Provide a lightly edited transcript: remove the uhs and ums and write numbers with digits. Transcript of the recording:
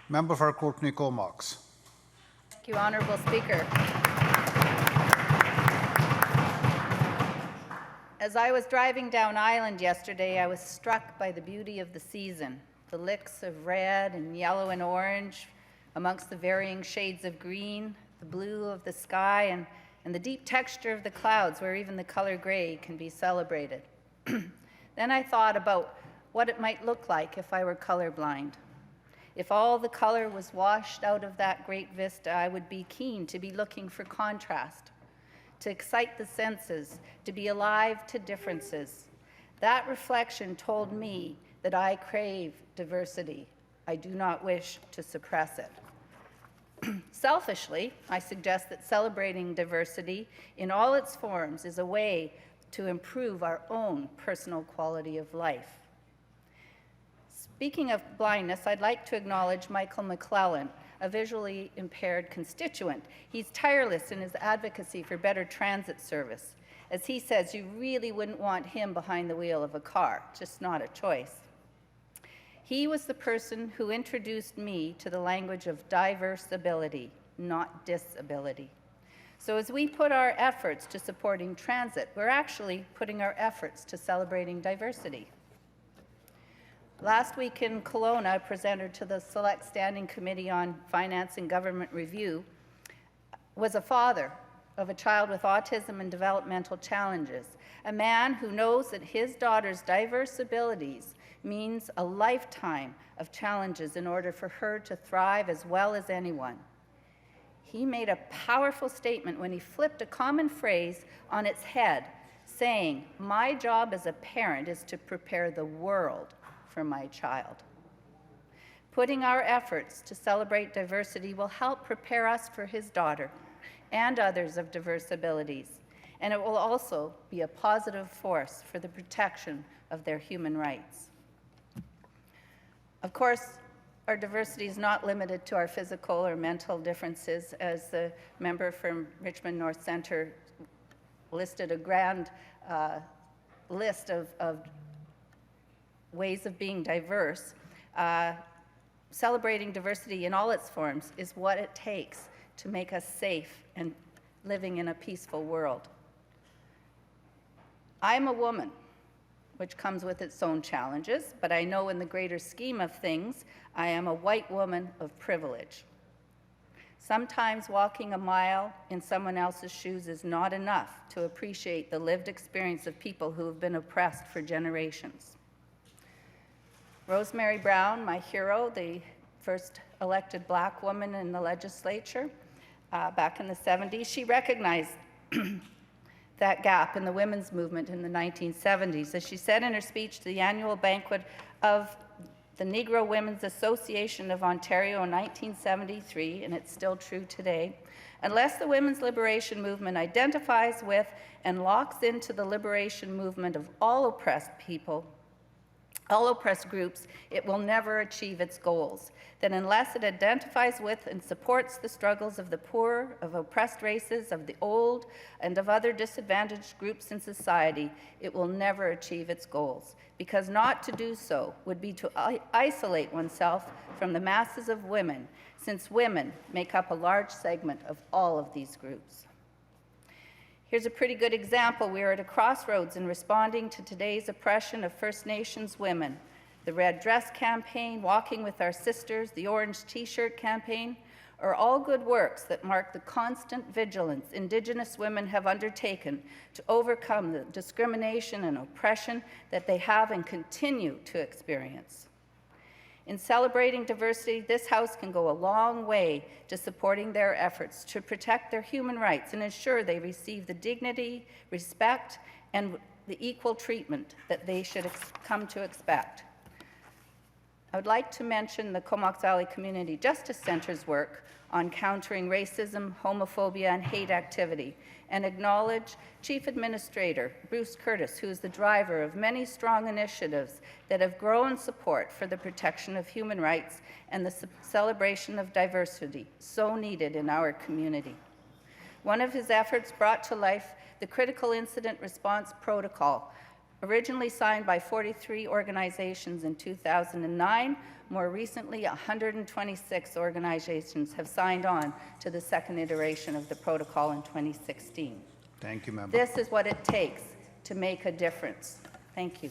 Member for Courtney-Comox. Thank you, Honourable Speaker. As I was driving down Island yesterday, I was struck by the beauty of the season, the licks of red and yellow and orange amongst the varying shades of green, the blue of the sky, and the deep texture of the clouds where even the color gray can be celebrated. Then I thought about what it might look like if I were colorblind. If all the color was washed out of that great vista, I would be keen to be looking for contrast, to excite the senses, to be alive to differences. That reflection told me that I crave diversity. I do not wish to suppress it. Selfishly, I suggest that celebrating diversity in all its forms is a way to improve our own personal quality of life. Speaking of blindness, I'd like to acknowledge Michael McClellan, a visually impaired constituent. He's tireless in his advocacy for better transit service. As he says, you really wouldn't want him behind the wheel of a car, just not a choice. He was the person who introduced me to the language of diverse ability, not disability. So as we put our efforts to supporting transit, we're actually putting our efforts to celebrating diversity. Last week in Kelowna, I presented to the Select Standing Committee on Finance and Government Review, was a father of a child with autism and developmental challenges, a man who knows that his daughter's diverse abilities means a lifetime of challenges in order for her to thrive as well as anyone. He made a powerful statement when he flipped a common phrase on its head, saying, "My job as a parent is to prepare the world for my child." Putting our efforts to celebrate diversity will help prepare us for his daughter and others of diverse abilities, and it will also be a positive force for the protection of their human rights. Of course, our diversity is not limited to our physical or mental differences, as the member from Richmond North Centre listed a grand list of ways of being diverse. Celebrating diversity in all its forms is what it takes to make us safe and living in a peaceful world. I'm a woman, which comes with its own challenges, but I know in the greater scheme of things, I am a white woman of privilege. Sometimes walking a mile in someone else's shoes is not enough to appreciate the lived experience of people who have been oppressed for generations. Rosemary Brown, my hero, the first elected Black woman in the legislature back in the 70s, she recognized that gap in the women's movement in the 1970s. As she said in her speech to the annual banquet of the Negro Women's Association of Ontario in 1973, and it's still true today, unless the women's liberation movement identifies with and locks into the liberation movement of all oppressed people, all oppressed groups, it will never achieve its goals. That unless it identifies with and supports the struggles of the poor, of oppressed races, of the old, and of other disadvantaged groups in society, it will never achieve its goals. Because not to do so would be to isolate oneself from the masses of women, since women make up a large segment of all of these groups. Here's a pretty good example. We are at a crossroads in responding to today's oppression of First Nations women. The Red Dress Campaign, Walking with Our Sisters, the Orange T-shirt campaign are all good works that mark the constant vigilance Indigenous women have undertaken to overcome the discrimination and oppression that they have and continue to experience. In celebrating diversity, this House can go a long way to supporting their efforts to protect their human rights and ensure they receive the dignity, respect, and the equal treatment that they should come to expect. I would like to mention the Comox Valley Community Justice Centre's work on countering racism, homophobia, and hate activity, and acknowledge Chief Administrator Bruce Curtis, who is the driver of many strong initiatives that have grown support for the protection of human rights and the celebration of diversity, so needed in our community. One of his efforts brought to life the Critical Incident Response Protocol, Originally signed by 43 organizations in 2009, more recently 126 organizations have signed on to the second iteration of the protocol in 2016. Thank you, member. This is what it takes to make a difference. Thank you.